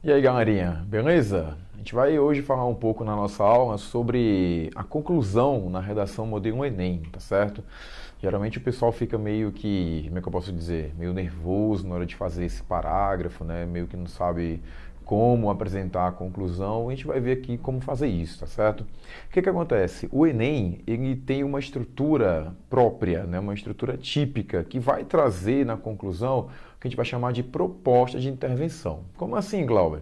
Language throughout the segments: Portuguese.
E aí, galerinha, beleza? A gente vai hoje falar um pouco na nossa aula sobre a conclusão na redação modelo Enem, tá certo? Geralmente o pessoal fica meio que, como é que eu posso dizer, meio nervoso na hora de fazer esse parágrafo, né? Meio que não sabe como apresentar a conclusão. A gente vai ver aqui como fazer isso, tá certo? O que que acontece? O Enem, ele tem uma estrutura própria, né? Uma estrutura típica que vai trazer na conclusão o que a gente vai chamar de proposta de intervenção. Como assim, Glauber?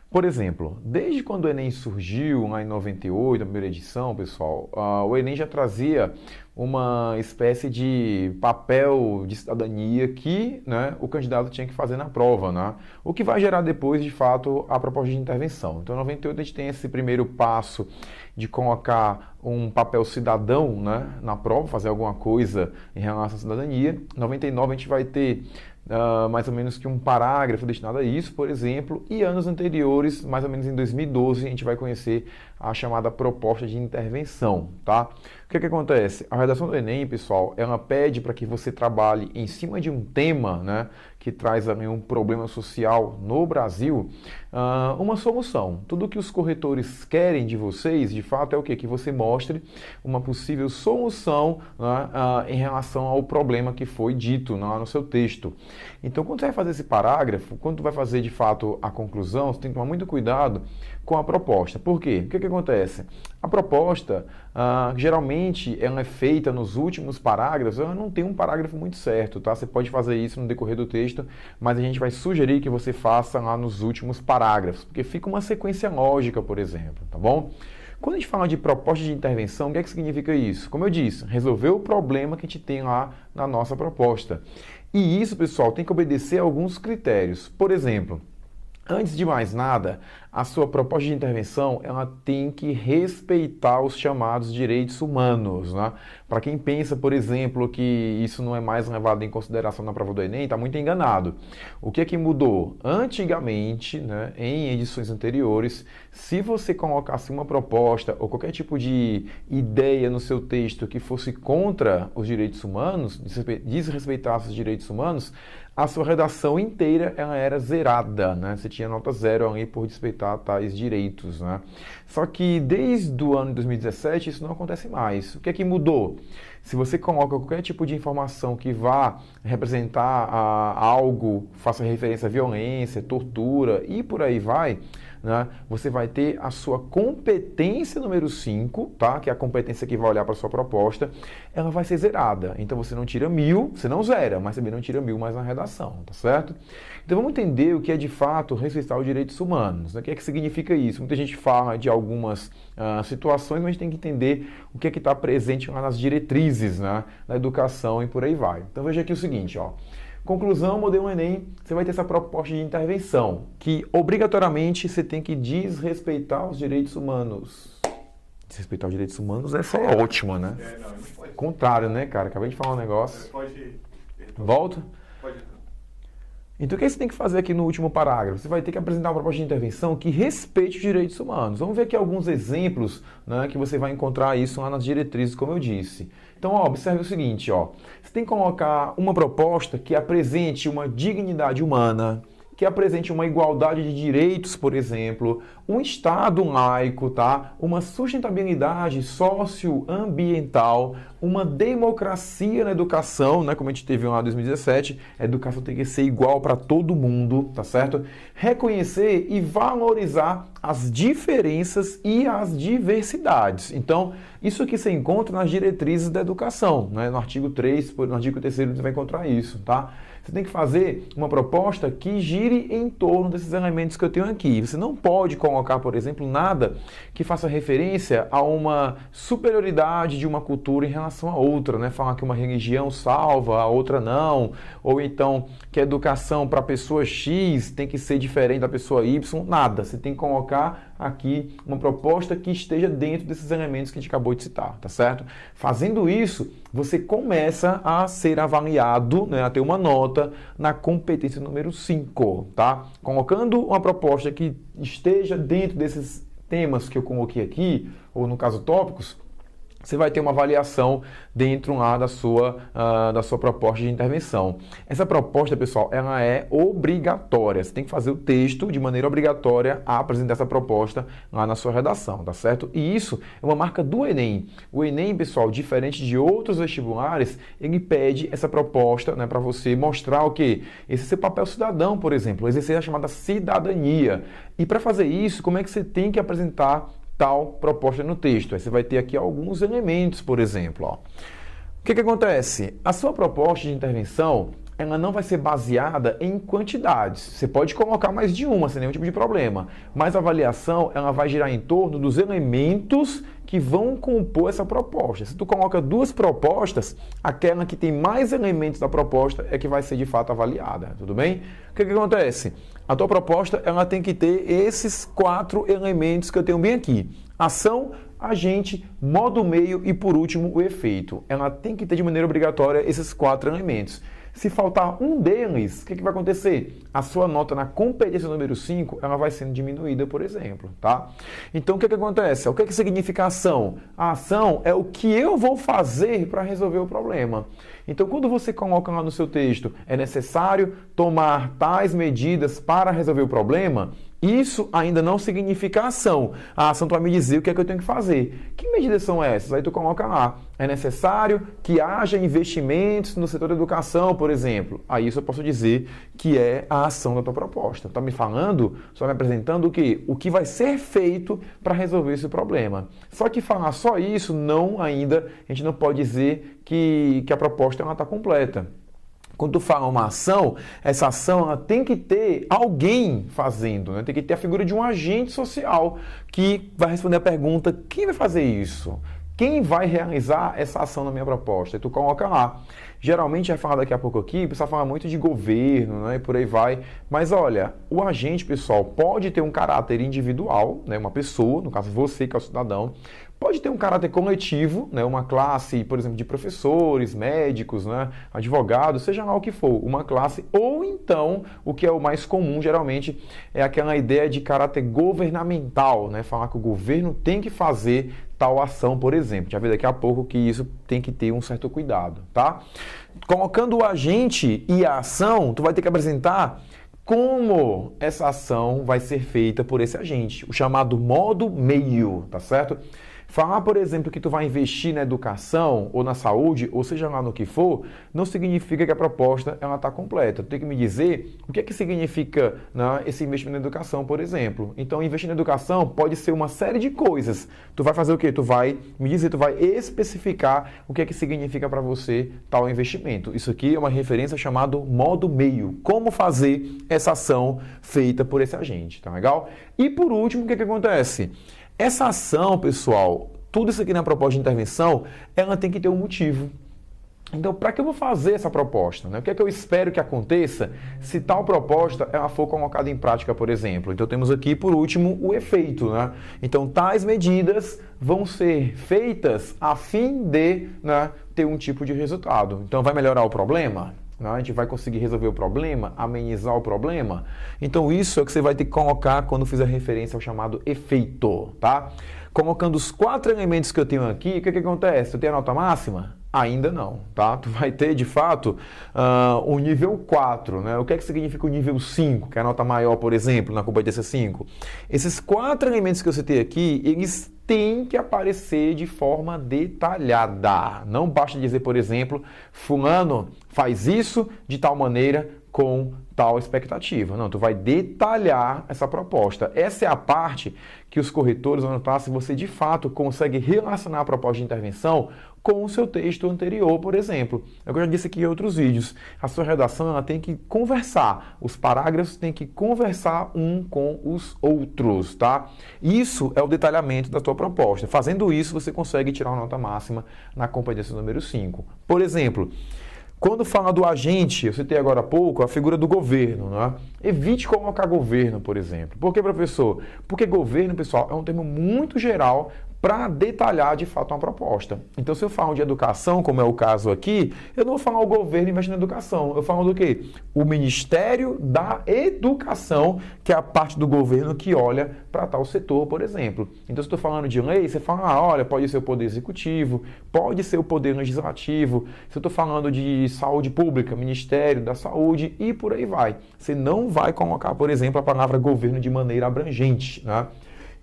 Por exemplo, desde quando o Enem surgiu, lá em 98, a primeira edição, pessoal, o Enem já trazia uma espécie de papel de cidadania que, né, o candidato tinha que fazer na prova, né? O que vai gerar depois, de fato, a proposta de intervenção. Então, em 98 a gente tem esse primeiro passo de colocar um papel cidadão, né, na prova, fazer alguma coisa em relação à cidadania. Em 99 a gente vai ter mais ou menos que um parágrafo destinado a isso, por exemplo, e anos anteriores, mais ou menos em 2012, a gente vai conhecer a chamada proposta de intervenção, tá? O que que acontece? A redação do Enem, pessoal, ela pede para que você trabalhe em cima de um tema, né, que traz também um problema social no Brasil, uma solução. Tudo que os corretores querem de vocês, de fato, é o quê? Que você mostre uma possível solução, né, em relação ao problema que foi dito lá no seu texto. Então, quando você vai fazer esse parágrafo, quando você vai fazer de fato a conclusão, você tem que tomar muito cuidado com a proposta. Por quê? O que que acontece? A proposta, geralmente, ela é feita nos últimos parágrafos, ela não tem um parágrafo muito certo, tá? Você pode fazer isso no decorrer do texto, mas a gente vai sugerir que você faça lá nos últimos parágrafos, porque fica uma sequência lógica, por exemplo, tá bom? Quando a gente fala de proposta de intervenção, o que é que significa isso? Como eu disse, resolver o problema que a gente tem lá na nossa proposta. E isso, pessoal, tem que obedecer a alguns critérios. Por exemplo, antes de mais nada, a sua proposta de intervenção ela tem que respeitar os chamados direitos humanos, né? Para quem pensa, por exemplo, que isso não é mais levado em consideração na prova do Enem, está muito enganado. O que é que mudou? Antigamente, né, em edições anteriores, se você colocasse uma proposta ou qualquer tipo de ideia no seu texto que fosse contra os direitos humanos, desrespeitasse os direitos humanos, a sua redação inteira ela era zerada, né? Você tinha nota zero ali por desrespeitar tais direitos, né? Só que desde o ano de 2017 isso não acontece mais. O que é que mudou? Se você coloca qualquer tipo de informação que vá representar algo, faça referência à violência, tortura e por aí vai, né, você vai ter a sua competência número 5, tá? Que é a competência que vai olhar para a sua proposta, ela vai ser zerada. Então você não tira 1000, você não zera, mas também não tira 1000 mais na redação, tá certo? Então vamos entender o que é de fato respeitar os direitos humanos, né? O que é que significa isso? Muita gente fala de algumas situações, mas a gente tem que entender o que é que está presente lá nas diretrizes, né, na educação e por aí vai. Então veja aqui o seguinte, ó. Conclusão, modelo Enem, você vai ter essa proposta de intervenção, que obrigatoriamente você tem que desrespeitar os direitos humanos. Desrespeitar os direitos humanos, essa é ótima, né? Não, não pode. Contrário, né, cara? Acabei de falar um negócio. Pode. Volta. Pode. Então, o que você tem que fazer aqui no último parágrafo? Você vai ter que apresentar uma proposta de intervenção que respeite os direitos humanos. Vamos ver aqui alguns exemplos, né, que você vai encontrar isso lá nas diretrizes, como eu disse. Então, ó, observe o seguinte, ó. Você tem que colocar uma proposta que apresente uma dignidade humana, que apresente uma igualdade de direitos, por exemplo, um Estado laico, tá? Uma sustentabilidade socioambiental, uma democracia na educação, né? Como a gente teve lá em 2017, a educação tem que ser igual para todo mundo, tá certo? Reconhecer e valorizar as diferenças e as diversidades. Então, isso aqui você encontra nas diretrizes da educação, né? No artigo 3, no artigo 3º você vai encontrar isso, tá? Você tem que fazer uma proposta que gire em torno desses elementos que eu tenho aqui. Você não pode colocar, por exemplo, nada que faça referência a uma superioridade de uma cultura em relação a outra, né? Falar que uma religião salva, a outra não, ou então que a educação para a pessoa X tem que ser diferente da pessoa Y, nada. Você tem que colocar aqui uma proposta que esteja dentro desses elementos que a gente acabou de citar, tá certo? Fazendo isso, você começa a ser avaliado, né, a ter uma nota na competência número 5, tá? Colocando uma proposta que esteja dentro desses temas que eu coloquei aqui, ou no caso tópicos, você vai ter uma avaliação dentro lá da sua proposta de intervenção. Essa proposta, pessoal, ela é obrigatória. Você tem que fazer o texto de maneira obrigatória a apresentar essa proposta lá na sua redação, tá certo? E isso é uma marca do Enem. O Enem, pessoal, diferente de outros vestibulares, ele pede essa proposta, né, para você mostrar o quê? Esse seu papel cidadão, por exemplo, exercer a chamada cidadania. E para fazer isso, como é que você tem que apresentar tal proposta no texto? Aí você vai ter aqui alguns elementos, por exemplo. Ó. O que acontece? A sua proposta de intervenção, ela não vai ser baseada em quantidades. Você pode colocar mais de uma, sem nenhum tipo de problema. Mas a avaliação, ela vai girar em torno dos elementos que vão compor essa proposta. Se tu coloca duas propostas, aquela que tem mais elementos da proposta é que vai ser de fato avaliada, tudo bem? O que acontece? A tua proposta, ela tem que ter esses 4 elementos que eu tenho bem aqui. Ação, agente, modo meio e, por último, o efeito. Ela tem que ter de maneira obrigatória esses 4 elementos. Se faltar um deles, o que vai acontecer? A sua nota na competência número 5, ela vai sendo diminuída, por exemplo, tá? Então, o que acontece? O que significa ação? A ação é o que eu vou fazer para resolver o problema. Então, quando você coloca lá no seu texto, é necessário tomar tais medidas para resolver o problema, isso ainda não significa ação. A ação tu vai me dizer o que é que eu tenho que fazer. Que medidas são essas? Aí tu coloca lá. É necessário que haja investimentos no setor da educação, por exemplo. Aí isso eu posso dizer que é a ação da tua proposta. Tá me falando, só me apresentando o quê? O que vai ser feito para resolver esse problema. Só que falar só isso, não ainda, a gente não pode dizer que a proposta está completa. Quando tu fala uma ação, essa ação ela tem que ter alguém fazendo, né? Tem que ter a figura de um agente social que vai responder a pergunta: quem vai fazer isso? Quem vai realizar essa ação na minha proposta? E tu coloca lá. Geralmente, vai falar daqui a pouco aqui, o pessoal fala muito de governo, né, e por aí vai. Mas olha, o agente, pessoal, pode ter um caráter individual, né, uma pessoa, no caso você que é o cidadão, pode ter um caráter coletivo, né, uma classe, por exemplo, de professores, médicos, né, advogados, seja lá o que for, uma classe, ou então, o que é o mais comum, geralmente, é aquela ideia de caráter governamental, né, falar que o governo tem que fazer tal ação, por exemplo. Já vê daqui a pouco que isso tem que ter um certo cuidado, tá? Colocando o agente e a ação, tu vai ter que apresentar como essa ação vai ser feita por esse agente, o chamado modo meio, tá certo? Falar, por exemplo, que tu vai investir na educação ou na saúde, ou seja lá no que for, não significa que a proposta ela está completa. Tu tem que me dizer o que é que significa, né, esse investimento na educação, por exemplo. Então, investir na educação pode ser uma série de coisas. Tu vai fazer o quê? Tu vai me dizer, tu vai especificar o que é que significa para você tal investimento. Isso aqui é uma referência chamada modo meio. Como fazer essa ação feita por esse agente, tá legal? E por último, o que é que acontece? Essa ação, pessoal, tudo isso aqui na proposta de intervenção, ela tem que ter um motivo. Então, para que eu vou fazer essa proposta? Né? O que é que eu espero que aconteça se tal proposta ela for colocada em prática, por exemplo? Então, temos aqui, por último, o efeito. Né? Então, tais medidas vão ser feitas a fim de, né, ter um tipo de resultado. Então, vai melhorar o problema? A gente vai conseguir resolver o problema, amenizar o problema. Então isso é o que você vai ter que colocar quando fizer referência ao chamado efeito, tá? Colocando os 4 elementos que eu tenho aqui, o que acontece? Tu tem a nota máxima? Ainda não, tá? Tu vai ter, de fato, o nível 4, né? O que é que significa o nível 5, que é a nota maior, por exemplo, na competência 5? Esses 4 elementos que eu citei aqui, eles têm que aparecer de forma detalhada. Não basta dizer, por exemplo, fulano faz isso de tal maneira com tal expectativa. Não, tu vai detalhar essa proposta. Essa é a parte que os corretores vão notar se você de fato consegue relacionar a proposta de intervenção com o seu texto anterior, por exemplo. Eu já disse aqui em outros vídeos, a sua redação ela tem que conversar, os parágrafos têm que conversar um com os outros, tá? Isso é o detalhamento da tua proposta. Fazendo isso, você consegue tirar uma nota máxima na competência número 5. Por exemplo, quando fala do agente, eu citei agora há pouco a figura do governo, né? Evite colocar governo, por exemplo. Por que, professor? Porque governo, pessoal, é um termo muito geral para detalhar de fato uma proposta. Então, se eu falo de educação, como é o caso aqui, eu não vou falar o governo investindo na educação. Eu falo do quê? O Ministério da Educação, que é a parte do governo que olha para tal setor, por exemplo. Então, se eu estou falando de lei, você fala, olha, pode ser o Poder Executivo, pode ser o Poder Legislativo. Se eu estou falando de saúde pública, Ministério da Saúde e por aí vai. Você não vai colocar, por exemplo, a palavra governo de maneira abrangente, né?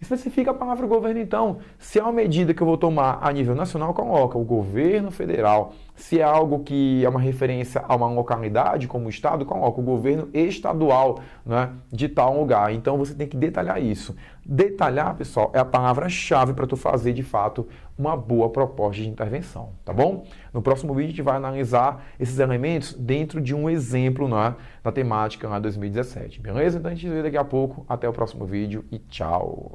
Especifica a palavra governo, então. Se é uma medida que eu vou tomar a nível nacional, coloca o governo federal. Se é algo que é uma referência a uma localidade, como o estado, coloca o governo estadual, né, de tal lugar. Então, você tem que detalhar isso. Detalhar, pessoal, é a palavra-chave para tu fazer, de fato, uma boa proposta de intervenção, tá bom? No próximo vídeo, a gente vai analisar esses elementos dentro de um exemplo, né, da temática lá 2017, beleza? Então, a gente se vê daqui a pouco. Até o próximo vídeo e tchau!